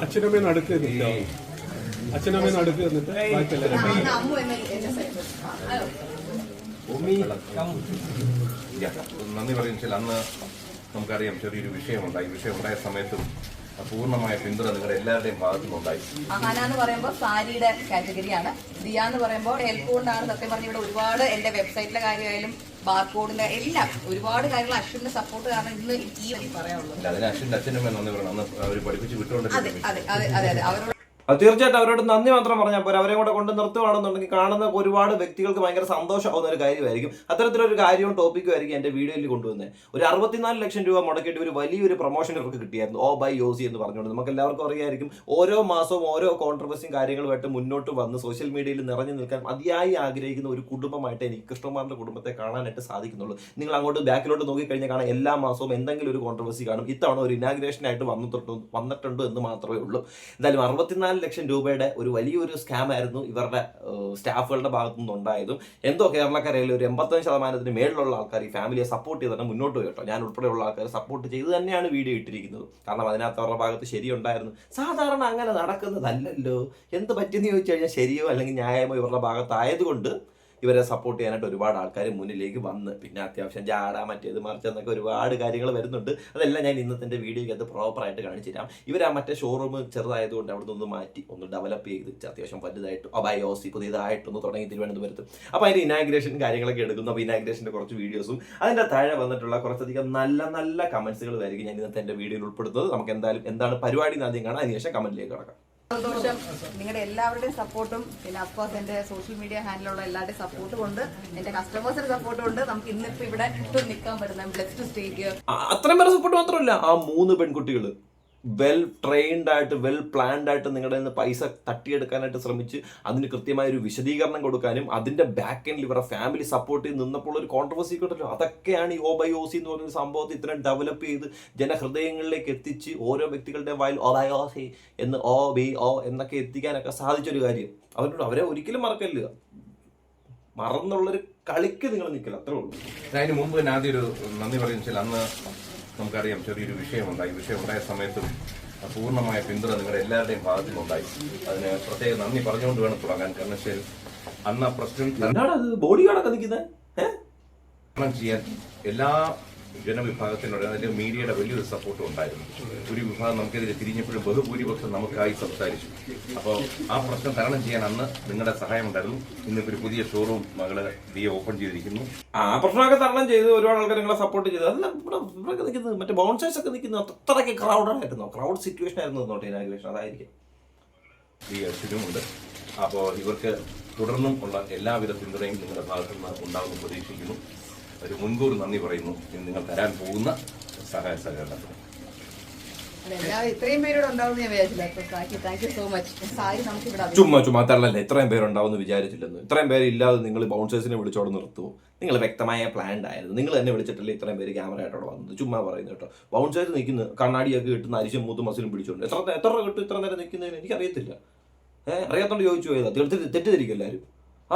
അച്ഛനമ്മ നടുക്ക് അച്ഛനമ്മ നടുക്ക് എന്നിട്ട് നന്ദി പറയുന്നത് അന്ന് നമുക്കറിയാം ചെറിയൊരു വിഷയമുണ്ടായി. വിഷയമുണ്ടായ സമയത്തും പൂർണ്ണമായ പിന്തുണ നിങ്ങളുടെ എല്ലാവരുടെയും ഭാഗത്തുനിന്നുണ്ടായി. അഹാന എന്ന് പറയുമ്പോൾ സാരിയുടെ കാറ്റഗറിയാണ്. ദിയ എന്ന് പറയുമ്പോൾ ഹെൽപ്പ് കൊണ്ടാണ്. സത്യം പറഞ്ഞ ഇവിടെ ഒരുപാട് എന്റെ വെബ്സൈറ്റിലെ കാര്യമായാലും ബാർകോഡിന്റെ എല്ലാം ഒരുപാട് കാര്യങ്ങൾ അശ്വിന്റെ സപ്പോർട്ട് കാരണം ഇന്ന് ഈ പറയാനുള്ളൂ. അതിന് അശ്വിന്റെ അച്ഛനും നന്ദി പറയണം. അന്ന് അവർ പഠിപ്പിച്ച് വിട്ടുകൊണ്ട് അതെ അതെ അതെ അതെ അതെ അവരോട് തീർച്ചയായിട്ടും അവരോട് നന്ദി മാത്രം പറഞ്ഞാൽ പോരാ. അവരെ കൂടെ കൊണ്ട് നിർത്തുകയാണെന്നുണ്ടെങ്കിൽ കാണുന്ന ഒരുപാട് വ്യക്തികൾക്ക് ഭയങ്കര സന്തോഷമാവുന്ന ഒരു കാര്യമായിരിക്കും. അത്തരത്തിലൊരു കാര്യവും ടോപ്പിക്കും ആയിരിക്കും എൻ്റെ വീഡിയോയിൽ കൊണ്ടുവന്നത്. ഒരു 64 ലക്ഷം രൂപ മുടക്കിയിട്ട് ഒരു വലിയൊരു പ്രൊമോഷൻ ഇവർക്ക് കിട്ടിയായിരുന്നു. ഓ ബൈ യോസി എന്ന് പറഞ്ഞുകൊണ്ട് നമുക്ക് എല്ലാവർക്കും അറിയായിരിക്കും. ഓരോ മാസവും ഓരോ കോൺട്രവേഴ്സിയും കാര്യങ്ങളുമായിട്ട് മുന്നോട്ട് വന്ന് സോഷ്യൽ മീഡിയയിൽ നിറഞ്ഞു നിൽക്കാൻ അതിയായി ആഗ്രഹിക്കുന്ന ഒരു കുടുംബമായിട്ട് എനിക്ക് കൃഷ്ണകുമാറിൻ്റെ കുടുംബത്തെ കാണാനായിട്ട് സാധിക്കുന്നുള്ളൂ. നിങ്ങൾ അങ്ങോട്ട് ബാക്കിലോട്ട് നോക്കിക്കഴിഞ്ഞാൽ കാണാൻ എല്ലാ മാസവും എന്തെങ്കിലും ഒരു കോൺട്രവേഴ്സി കാണും. ഇത്തവണ ഒരു ഇനാഗ്രേഷനായിട്ട് വന്നിട്ടുണ്ട് എന്ന് മാത്രമേ ഉള്ളൂ. എന്തായാലും 64 ലക്ഷം രൂപയുടെ ഒരു വലിയൊരു സ്കാം ആയിരുന്നു ഇവരുടെ സ്റ്റാഫുകളുടെ ഭാഗത്തു നിന്നുണ്ടായതും. എന്തോ കേരളക്കരയിൽ ഒരു 85% മേളിലുള്ള ആൾക്കാർ ഈ ഫാമിലിയെ സപ്പോർട്ട് ചെയ്ത് തന്നെ മുന്നോട്ട് പോയി കേട്ടോ. ഞാൻ ഉൾപ്പെടെയുള്ള ആൾക്കാർ സപ്പോർട്ട് ചെയ്ത് തന്നെയാണ് വീഡിയോ ഇട്ടിരിക്കുന്നത്. കാരണം അതിനകത്ത് അവരുടെ ഭാഗത്ത് ശരിയുണ്ടായിരുന്നു. സാധാരണ അങ്ങനെ നടക്കുന്നതല്ലല്ലോ. എന്ത് പറ്റിയെന്ന് ചോദിച്ചു കഴിഞ്ഞാൽ ശരിയോ അല്ലെങ്കിൽ ന്യായമോ ഇവരുടെ ഭാഗത്തായതുകൊണ്ട് ഇവരെ സപ്പോർട്ട് ചെയ്യാനായിട്ട് ഒരുപാട് ആൾക്കാർ മുന്നിലേക്ക് വന്ന് പിന്നെ അത്യാവശ്യം ജാട മറ്റേത് മറിച്ച് എന്നൊക്കെ ഒരുപാട് കാര്യങ്ങൾ വരുന്നുണ്ട്. അതെല്ലാം ഞാൻ ഇന്നത്തെ വീഡിയോയ്ക്ക് അത് പ്രോപ്പറായിട്ട് കാണിച്ചു തരാം. ഇവർ ആ മറ്റേ ഷോറൂം ചെറുതായതുകൊണ്ട് അവിടെ നിന്ന് മാറ്റി ഒന്ന് ഡെവലപ്പ് ചെയ്ത് അത്യാവശ്യം വലുതായിട്ട് അബയോസി പുതിയതായിട്ടൊന്ന് തുടങ്ങി തിരുവനന്തപുരത്ത്. അപ്പോൾ അതിൻ്റെ ഇനാഗ്രേഷൻ കാര്യങ്ങളൊക്കെ എടുക്കുന്നു. അപ്പോൾ ഇനാഗ്രേഷൻ്റെ കുറച്ച് വീഡിയോസും അതിൻ്റെ താഴെ വന്നിട്ടുള്ള കുറച്ചധികം നല്ല നല്ല കമൻസുകളുമായിരിക്കും ഞാൻ ഇന്നത്തെ എൻ്റെ വീഡിയോയിൽ ഉൾപ്പെടുത്തുന്നത്. നമുക്ക് എന്തായാലും എന്താണ് പരിപാടി ആദ്യം കാണാം, അതിനുശേഷം കമൻറ്റിലേക്ക് കിടക്കാം. സന്തോഷം. നിങ്ങളുടെ എല്ലാവരുടെയും സപ്പോർട്ടും പിന്നെ അഫ്കോഴ്സ് എന്റെ സോഷ്യൽ മീഡിയ ഹാൻഡിലുള്ള എല്ലാവരുടെയും സപ്പോർട്ട് കൊണ്ട് എന്റെ കസ്റ്റമേഴ്സിന്റെ സപ്പോർട്ട് കൊണ്ട് നമുക്ക് ഇന്നിപ്പോ ഇവിടെ നിൽക്കാൻ പറ്റുന്ന ബ്ലെസ്ഡ് ടു സ്റ്റേ ഹിയർ. അത്രയും പേരെ സപ്പോർട്ട് മാത്രമല്ല, ആ 3 പെൺകുട്ടികൾ വെൽ ട്രെയിൻഡ് ആയിട്ട് വെൽ പ്ലാൻഡ് ആയിട്ട് നിങ്ങളുടെ നിന്ന് പൈസ തട്ടിയെടുക്കാനായിട്ട് ശ്രമിച്ച് അതിന് കൃത്യമായ ഒരു വിശദീകരണം കൊടുക്കാനും അതിന്റെ ബാക്ക് എൻഡിൽ ഇവരുടെ ഫാമിലി സപ്പോർട്ട് ചെയ്ത് നിന്നപ്പോൾ ഒരു കോൺട്രവേഴ്സി ഉണ്ടല്ലോ. അതൊക്കെയാണ് ഈ ഓബയോസി എന്ന് പറയുന്ന സംഭവത്തെ ഇത്രയും ഡെവലപ്പ് ചെയ്ത് ജനഹൃദയങ്ങളിലേക്ക് എത്തിച്ച് ഓരോ വ്യക്തികളുടെ വായിൽ ഓബയോസി എന്ന് ഓ ബി ഓ എന്നൊക്കെ എത്തിക്കാനൊക്കെ സാധിച്ചൊരു കാര്യം. അവരെ ഒരിക്കലും മറക്കല്ല. മറന്നുള്ളൊരു കളിക്ക് നിങ്ങൾ നിൽക്കില്ല, അത്രേ ഉള്ളൂ. അതിന് മുമ്പ് ഞാൻ ആദ്യം ഒരു നന്ദി പറയുന്നത് അന്ന് നമുക്കറിയാം ചെറിയൊരു വിഷയമുണ്ടായി. വിഷയമുണ്ടായ സമയത്തും പൂർണ്ണമായ പിന്തുണ നിങ്ങളുടെ എല്ലാവരുടെയും ഭാഗത്തുനിന്നുണ്ടായി. അതിന് പ്രത്യേക നന്ദി പറഞ്ഞുകൊണ്ട് വേണം തുടങ്ങാൻ. കാരണം വെച്ചാൽ അന്ന് ആ പ്രശ്നം ബോഡി ഗാർഡൊക്കെ നിൽക്കുന്നത് ചെയ്യാൻ എല്ലാ ജനവിഭാഗത്തിനോട് അതിന്റെ മീഡിയയുടെ വലിയൊരു സപ്പോർട്ടും ഉണ്ടായിരുന്നു. ഒരു വിഭാഗം നമുക്കെതിരെ തിരിഞ്ഞപ്പോഴും ബഹുഭൂരിപക്ഷം നമുക്കായി സംസാരിച്ചു. അപ്പോൾ ആ പ്രശ്നം തരണം ചെയ്യാൻ അന്ന് നിങ്ങളുടെ സഹായം ഉണ്ടായിരുന്നു. ഇന്നിപ്പോൾ ഒരു പുതിയ ഷോറൂം മകള് ദിയ ഓപ്പൺ ചെയ്തിരിക്കുന്നു. ആ പ്രശ്നമൊക്കെ തരണം ചെയ്ത് ഒരുപാട് ആൾക്കാർ നിങ്ങളെ സപ്പോർട്ട് ചെയ്ത് അതെല്ലാം ഇവിടെ നിൽക്കുന്നത് മറ്റേ ബൗൺസേഴ്സ് ഒക്കെ നിൽക്കുന്നത് അത്രയ്ക്ക് ക്രൗഡായിരുന്നു. ക്രൗഡ് സിറ്റുവേഷൻ ആയിരുന്നു നോട്ട് ഇനാഗ്രേഷൻ. അതായിരിക്കും ഈ അച്ഛനുമുണ്ട്. അപ്പോൾ ഇവർക്ക് തുടർന്നും ഉള്ള എല്ലാവിധ പിന്തുണയും നിങ്ങളുടെ ഭാഗത്തുനിന്ന് ഉണ്ടാകുമെന്ന് പ്രതീക്ഷിക്കുന്നു. ഒരു മുൻകൂർ നന്ദി പറയുന്നു നിങ്ങൾ തരാൻ പോകുന്ന സഹായ സഹകരണത്തിന്. ചുമ്മാ തള്ളല്ലേ. ഇത്രയും പേരുണ്ടാവുമെന്ന് വിചാരിച്ചില്ലെന്ന്. ഇത്രയും പേരില്ലാതെ നിങ്ങൾ ബൗൺസേഴ്സിനെ വിളിച്ചോടെ നിർത്തുമോ? നിങ്ങൾ വ്യക്തമായ പ്ലാൻഡ് ആയിരുന്നു. നിങ്ങൾ തന്നെ വിളിച്ചിട്ടല്ലേ ഇത്രയും പേര് ക്യാമറ ആയിട്ടോടെ വന്നത്. ചുമ്മാ പറയുന്നു കേട്ടോ. ബൗൺസേഴ്സ് നിൽക്കുന്നു, കണ്ണാടിയൊക്കെ കിട്ടുന്ന അരിശം മൂത്തും മസിലും പിടിച്ചോണ്ട് എത്ര കിട്ടും ഇത്ര നേരം നിൽക്കുന്നതിന് എനിക്കറിയത്തില്ല. അറിയാത്തോണ്ട് ചോദിച്ചു പോയതാ. തെറ്റിദ്ധരിക്കും എല്ലാവരും.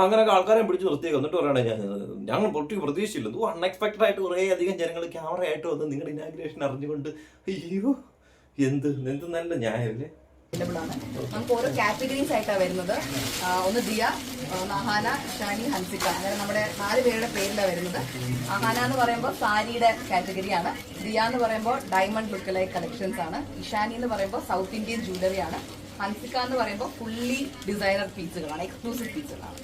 അങ്ങനെയൊക്കെ ആൾക്കാരെ പിടിച്ച് നിർത്തിയേക്കും. എന്നിട്ട് പറയണേ ഞങ്ങൾ പൊട്ടി പ്രതീക്ഷിച്ചില്ല. അൺഎക്സ്പെക്ടഡ് ആയിട്ട് കുറേ അധികം ജനങ്ങൾ ക്യാമറ ആയിട്ട് വന്ന് നിങ്ങളുടെ ഇനാഗ്രേഷൻ അറിഞ്ഞുകൊണ്ട് അയ്യോ എന്ത് നല്ല ന്യായമല്ലേ. നമുക്ക് ഓരോ കാറ്റഗറീസ് ആയിട്ടാണ് വരുന്നത്. ഒന്ന് ദിയ, അഹാന, ഇഷാനി, ഹൻസിക. അങ്ങനെ നമ്മുടെ 4 പേരുടെ പേരിലാണ് വരുന്നത്. അഹാന എന്ന് പറയുമ്പോൾ സാരിയുടെ കാറ്റഗറിയാണ്. ദിയ എന്ന് പറയുമ്പോൾ ഡയമണ്ട് ലുക്ക് ലൈക്ക് കളക്ഷൻസ് ആണ്. ഇഷാനി എന്ന് പറയുമ്പോൾ സൗത്ത് ഇന്ത്യൻ ജ്വല്ലറി ആണ്. ഹൻസിക എന്ന് പറയുമ്പോൾ ഫുള്ളി ഡിസൈനർ പീസുകളാണ്, എക്സ്ക്ലൂസീവ് പീസുകളാണ്.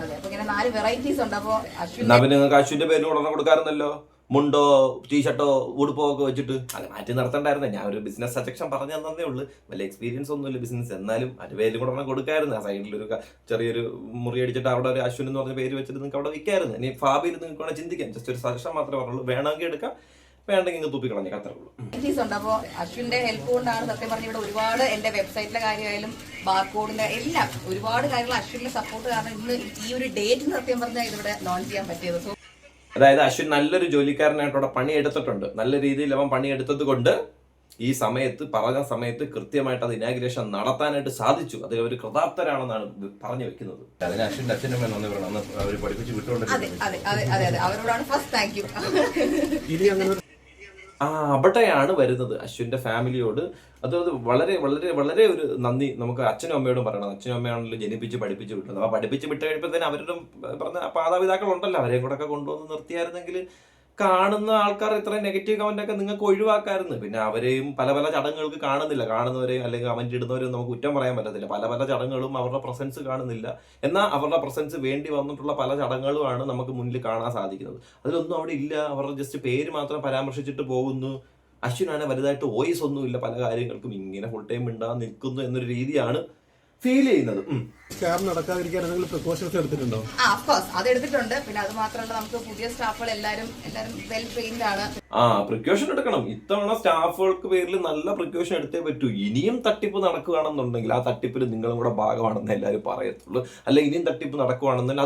അതെ, അപ്പൊ ഇങ്ങനെ 4 വെറൈറ്റീസ് ഉണ്ട്. അപ്പോൾ നിങ്ങൾക്ക് അശ്വിന്റെ പേര് ഉടനെ കൊടുക്കാറുണ്ടല്ലോ. മുണ്ടോ ടീഷർട്ടോ ഉടുപ്പോ ഒക്കെ വെച്ചിട്ട് അത് മാറ്റി നടത്തണ്ടായിരുന്നു. ഞാൻ ഒരു ബിസിനസ് സജക്ഷൻ പറഞ്ഞു തന്നേ ഉള്ളൂ. വലിയ എക്സ്പീരിയൻസ് ഒന്നുമില്ല ബിസിനസ്. എന്നാലും അതിന്റെ പേരിൽ കൂടെ കൊടുക്കായിരുന്നു. ആ സൈഡിലൊരു ചെറിയൊരു മുറി അടിച്ചിട്ട് അവിടെ ഒരു അശ്വിൻ എന്ന് പറഞ്ഞ പേര് വെച്ചിട്ട് നിങ്ങൾക്ക് അവിടെ വിൽക്കായിരുന്നു. ഇനി ഭാവിയിൽ നിങ്ങൾക്ക് വേണം ചിന്തിക്കാം. ജസ്റ്റ് ഒരു സജഷൻ മാത്രമേ പറഞ്ഞുള്ളൂ. വേണമെങ്കിൽ എടുക്കാം, വേണ്ടെങ്കിൽ തുപ്പി കളഞ്ഞ അത്രേ ഉള്ളൂ. അപ്പോൾ അശ്വിന്റെ ഹെൽപ്പ് കൊണ്ടാണ് സത്യം പറഞ്ഞ ഇവിടെ ഒരുപാട് എന്റെ വെബ്സൈറ്റിലെ കാര്യമായാലും ബാർകോഡിന്റെ എല്ലാം ഒരുപാട് കാര്യങ്ങൾ അശ്വിന്റെ സപ്പോർട്ട് കാരണം ഇന്ന് ഈ ഒരു ഡേറ്റ് സത്യം പറഞ്ഞാൽ ഇവിടെ ലോഞ്ച് ചെയ്യാൻ പറ്റിയത്. അതായത് അശ്വിൻ നല്ലൊരു ജോലിക്കാരനായിട്ട് അവിടെ പണിയെടുത്തിട്ടുണ്ട്. നല്ല രീതിയിൽ അവൻ പണിയെടുത്തത് കൊണ്ട് ഈ സമയത്ത് പറഞ്ഞ സമയത്ത് കൃത്യമായിട്ട് അത് ഇനാഗ്രേഷൻ നടത്താനായിട്ട് സാധിച്ചു. അതിൽ അവർ കൃതാർത്ഥരാണെന്നാണ് പറഞ്ഞു വെക്കുന്നത്. അതിന് അശ്വിന്റെ അച്ഛനും നന്ദി പറയണം. അന്ന് അവർ പഠിപ്പിച്ച് വിട്ടുകൊണ്ട് അവരോടാണ് ഫസ്റ്റ് താങ്ക് യു. അവിടെയാണ് വരുന്നത് അശ്വിന്റെ ഫാമിലിയോട്. അത് വളരെ വളരെ വളരെ ഒരു നന്ദി നമുക്ക് അച്ഛനും അമ്മയോടും പറയണം. അച്ഛനും അമ്മയാണല്ലോ ജനിപ്പിച്ച് പഠിപ്പിച്ച് വിട്ടത്. അപ്പോൾ പഠിപ്പിച്ച് വിട്ട് കഴിയുമ്പോഴത്തേനും അവരുടെ പറഞ്ഞ മാതാപിതാക്കളുണ്ടല്ലോ, അവരെയും കൂടെ ഒക്കെ കൊണ്ടുവന്ന് നിർത്തിയായിരുന്നെങ്കിൽ കാണുന്ന ആൾക്കാർ ഇത്രയും നെഗറ്റീവ് കമന്റ് ഒക്കെ നിങ്ങൾക്ക് ഒഴിവാക്കായിരുന്നു. പിന്നെ അവരെയും പല പല ചടങ്ങുകൾക്ക് കാണുന്നില്ല, കാണുന്നവരെയും അല്ലെങ്കിൽ കമന്റ് ഇടുന്നവരെയും നമുക്ക് കുറ്റം പറയാൻ പറ്റത്തില്ല. പല പല ചടങ്ങുകളും അവരുടെ പ്രസൻസ് കാണുന്നില്ല, എന്നാൽ അവരുടെ പ്രസൻസ് വേണ്ടി വന്നിട്ടുള്ള പല ചടങ്ങുകളുമാണ് നമുക്ക് മുന്നിൽ കാണാൻ സാധിക്കുന്നത്. അതിലൊന്നും അവിടെ ഇല്ല, അവരുടെ ജസ്റ്റ് പേര് മാത്രം പരാമർശിച്ചിട്ട് പോകുന്നു. അശ്വിനാണ് വലുതായിട്ട് വോയിസ് ഒന്നുമില്ല, പല കാര്യങ്ങൾക്കും ഇങ്ങനെ ഫുൾ ടൈം ഉണ്ടാകാൻ നിൽക്കുന്നു എന്നൊരു രീതിയാണ് ഫീൽ ചെയ്യുന്നത്. സ്കാം നടക്കാതിരിക്കാൻ എന്തെങ്കിലും പ്രിക്കോഷൻസ് എടുത്തിട്ടുണ്ടോ? ഓഫ്കോഴ്സ് അത് എടുത്തിട്ടുണ്ട്. പിന്നെ അത് മാത്രമല്ല, നമുക്ക് പുതിയ സ്റ്റാഫുകൾ എല്ലാവരും വെൽ ട്രെയിൻഡ് ആണ്. പ്രിക്കോഷൻ എടുക്കണം. ഇത്തവണ സ്റ്റാഫുകൾക്ക് പേരിൽ നല്ല പ്രിക്കോഷൻ എടുത്തേ പറ്റൂ. ഇനിയും തട്ടിപ്പ് നടക്കുകയാണെന്നുണ്ടെങ്കിൽ ആ തട്ടിപ്പിൽ നിങ്ങളും കൂടെ ഭാഗമാണെന്ന് എല്ലാവരും പറയത്തുള്ളൂ. അല്ല ഇനിയും തട്ടിപ്പ് നടക്കുകയാണെന്നുണ്ടെങ്കിൽ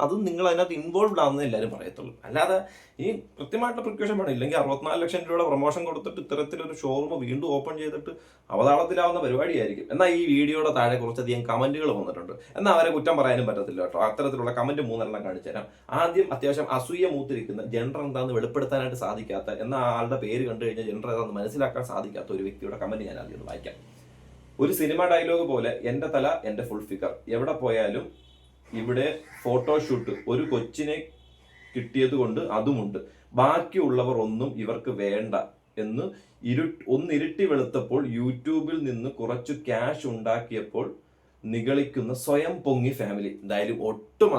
അതും നിങ്ങൾ അതിനകത്ത് ഇൻവോൾവ് ആണെന്ന് എല്ലാവരും പറയത്തുള്ളൂ. അല്ലാതെ ഈ കൃത്യമായിട്ടുള്ള പ്രിക്കോഷൻ വേണം. ഇല്ലെങ്കിൽ 64 ലക്ഷം രൂപയുടെ പ്രൊമോഷൻ കൊടുത്തിട്ട് ഇത്തരത്തിലൊരു ഷോറൂം വീണ്ടും ഓപ്പൺ ചെയ്തിട്ട് അവതാളത്തിലാവുന്ന പരിപാടിയായിരിക്കും. എന്നാൽ ഈ വീഡിയോയുടെ താഴെ കുറച്ചധികം കമന്റുകൾ വന്നിട്ടുണ്ട്. എന്നാൽ അവരെ കുറ്റം പറയാനും പറ്റത്തില്ല കേട്ടോ. അത്തരത്തിലുള്ള കമന്റ് 3 കാണിച്ചു തരാം. ആദ്യം അത്യാവശ്യം അസൂയ മൂത്തിരിക്കുന്ന, ജെൻഡർ എന്താണെന്ന് വെളിപ്പെടുത്താനായിട്ട് സാധിക്കാത്ത, എന്നാൽ ആളുടെ പേര് കണ്ടു കഴിഞ്ഞാൽ ജെൻഡർ ഏതാണെന്ന് മനസ്സിലാക്കാൻ സാധിക്കാത്ത ഒരു വ്യക്തിയുടെ കമന്റ് ഞാൻ ആദ്യം ഒന്ന് വായിക്കാം. ഒരു സിനിമ ഡയലോഗ് പോലെ എൻ്റെ തല എൻ്റെ ഫുൾ ഫിഗർ, എവിടെ പോയാലും ഇവിടെ ഫോട്ടോഷൂട്ട്, ഒരു കൊച്ചിനെ കിട്ടിയത് കൊണ്ട് അതുമുണ്ട്, ബാക്കിയുള്ളവർ ഒന്നും ഇവർക്ക് വേണ്ട എന്ന് ഇരുട്ടി വെളുത്തപ്പോൾ യൂട്യൂബിൽ നിന്ന് കുറച്ചു ക്യാഷ് ഉണ്ടാക്കിയപ്പോൾ നിഗളിക്കുന്ന സ്വയം പൊങ്ങി ഫാമിലി. എന്തായാലും ഒട്ടും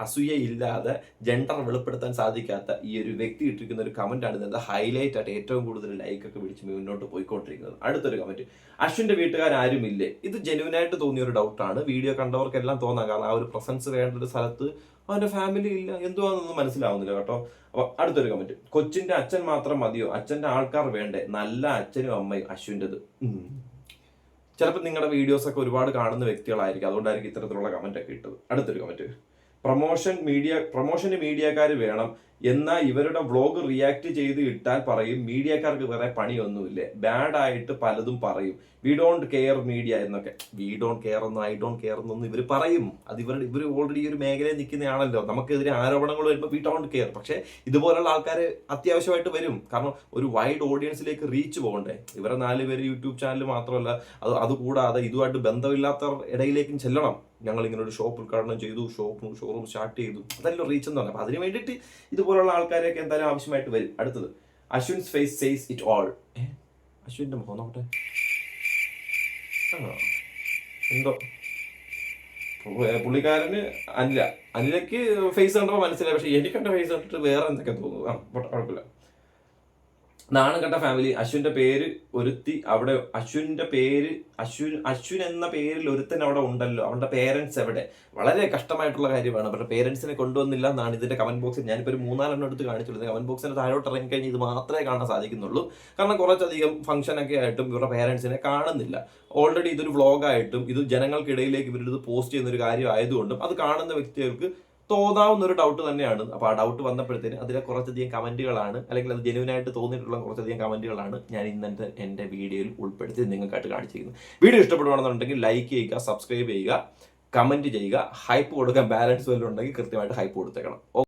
അസൂയയില്ലാതെ ജെൻഡർ വെളിപ്പെടുത്താൻ സാധിക്കാത്ത ഈ ഒരു വ്യക്തി ഇട്ടിരിക്കുന്ന ഒരു കമന്റ് ആണ് ഇന്നത്തെ ഹൈലൈറ്റ് ആയിട്ട് ഏറ്റവും കൂടുതൽ ലൈക്കൊക്കെ പിടിച്ച് മുന്നോട്ട് പോയിക്കൊണ്ടിരിക്കുന്നത്. അടുത്തൊരു കമന്റ്, അശ്വിന്റെ വീട്ടുകാരുമില്ലേ? ഇത് ജെനുവിനായിട്ട് തോന്നിയ ഒരു ഡൗട്ടാണ്. വീഡിയോ കണ്ടവർക്കെല്ലാം തോന്നാം, കാരണം ആ ഒരു പ്രസൻസ് വേണ്ട ഒരു സ്ഥലത്ത് അവന്റെ ഫാമിലി ഇല്ല, എന്തുവാന്നൊന്നും മനസ്സിലാവുന്നില്ല കേട്ടോ. അപ്പൊ അടുത്തൊരു കമന്റ്, കൊച്ചിന്റെ അച്ഛൻ മാത്രം മതിയോ, അച്ഛന്റെ ആൾക്കാർ വേണ്ടേ? നല്ല അച്ഛനും അമ്മയും അശ്വിൻ്റെത്. ചിലപ്പോൾ നിങ്ങളുടെ വീഡിയോസ് ഒക്കെ ഒരുപാട് കാണുന്ന വ്യക്തികളായിരിക്കും, അതുകൊണ്ടായിരിക്കും ഇത്തരത്തിലുള്ള കമന്റ് ഒക്കെ ഇട്ടത്. അടുത്തൊരു കമന്റ്, പ്രൊമോഷന് മീഡിയക്കാർ വേണം, എന്നാൽ ഇവരുടെ വ്ളോഗ് റിയാക്ട് ചെയ്ത് ഇട്ടാൽ പറയും മീഡിയക്കാർക്ക് വേറെ പണിയൊന്നുമില്ലേ, ബാഡ് ആയിട്ട് പലതും പറയും, വി ഡോണ്ട് കെയർ മീഡിയ എന്നൊക്കെ. വി ഡോണ്ട് കെയർ എന്നോ ഐ ഡോണ്ട് കെയർ എന്നൊന്നും ഇവർ പറയും. അത് ഇവർ ഓൾറെഡി ഈ ഒരു മേഖലയിൽ നിൽക്കുന്നതാണല്ലോ. നമുക്കെതിരെ ആരോപണങ്ങൾ വരുമ്പോൾ വി ഡോണ്ട് കെയർ. പക്ഷേ ഇതുപോലുള്ള ആൾക്കാർ അത്യാവശ്യമായിട്ട് വരും, കാരണം ഒരു വൈഡ് ഓഡിയൻസിലേക്ക് റീച്ച് പോകണ്ടേ. ഇവരെ 4 പേര് യൂട്യൂബ് ചാനൽ മാത്രമല്ല, അതുകൂടാതെ ഇതുമായിട്ട് ബന്ധമില്ലാത്തവർ ഇടയിലേക്കും ചെല്ലണം. ഞങ്ങൾ ഇങ്ങനെ ഒരു ഷോപ്പ് ഉദ്ഘാടനം ചെയ്തു, ഷോറൂം സ്റ്റാർട്ട് ചെയ്തു, അതല്ലോ റീച്ച് എന്ന് പറഞ്ഞാൽ. അപ്പം അതിന് വേണ്ടിയിട്ട് ഇതുപോലുള്ള ആൾക്കാരെയൊക്കെ എന്തായാലും ആവശ്യമായിട്ട് വരും. അടുത്തത്, Ashwin's face says it all. അശ്വിൻ്റെ മുഖം നോക്കട്ടെ, എന്തോ പുള്ളിക്കാരന് അനിലയ്ക്ക് ഫേസ് കണ്ടപ്പോൾ മനസ്സിലായി, പക്ഷെ എനിക്ക് കണ്ട ഫേസ് കണ്ടിട്ട് വേറെ എന്തൊക്കെ തോന്നുന്നു. കുഴപ്പമില്ല. നാണം കണ്ട ഫാമിലി, അശ്വിന്റെ പേര് ഒരുത്തി അവിടെ, അശ്വിൻ എന്ന പേരിൽ ഒരുത്തൻ അവിടെ ഉണ്ടല്ലോ, അവരുടെ പേരൻസ് എവിടെ? വളരെ കഷ്ടമായിട്ടുള്ള കാര്യമാണ്. അവരുടെ പേരൻസിനെ കൊണ്ടുവന്നില്ല എന്നാണ് ഇതിന്റെ കമന്റ് ബോക്സിൽ ഞാനിപ്പോൾ ഒരു 3-4 എടുത്ത് കാണിച്ചുള്ളത്. കമന്റ് ബോക്സിന് താഴോട്ട് ഇറങ്ങി കഴിഞ്ഞാൽ ഇത് മാത്രമേ കാണാൻ സാധിക്കുന്നുള്ളൂ, കാരണം കുറച്ചധികം ഫംഗ്ഷനൊക്കെ ആയിട്ടും ഇവരുടെ പേരൻസിനെ കാണുന്നില്ല. ഓൾറെഡി ഇതൊരു വ്ളോഗായിട്ടും ഇത് ജനങ്ങൾക്കിടയിലേക്ക് ഇവരിത് പോസ്റ്റ് ചെയ്യുന്ന ഒരു കാര്യം ആയതുകൊണ്ടും അത് കാണുന്ന വ്യക്തികൾക്ക് തോന്നാവുന്ന ഒരു ഡൗട്ട് തന്നെയാണ്. അപ്പോൾ ആ ഡൗട്ട് വന്നപ്പോഴത്തേന് അതിലെ കുറച്ചധികം കമന്റുകളാണ്, അല്ലെങ്കിൽ അത് ജെനുവിനായിട്ട് തോന്നിയിട്ടുള്ള കുറച്ചധികം കമന്റുകളാണ് ഞാൻ ഇന്നത്തെ എൻ്റെ വീഡിയോയിൽ ഉൾപ്പെടുത്തി നിങ്ങൾക്കായിട്ട് കാണിച്ചിരിക്കുന്നത്. വീഡിയോ ഇഷ്ടപ്പെടുകയാണെന്നുണ്ടെങ്കിൽ ലൈക്ക് ചെയ്യുക, സബ്സ്ക്രൈബ് ചെയ്യുക, കമന്റ് ചെയ്യുക, ഹൈപ്പ് കൊടുക്കാൻ ബാലൻസ് വല്ലതും ഉണ്ടെങ്കിൽ കൃത്യമായിട്ട് ഹൈപ്പ് കൊടുത്തേക്കണം.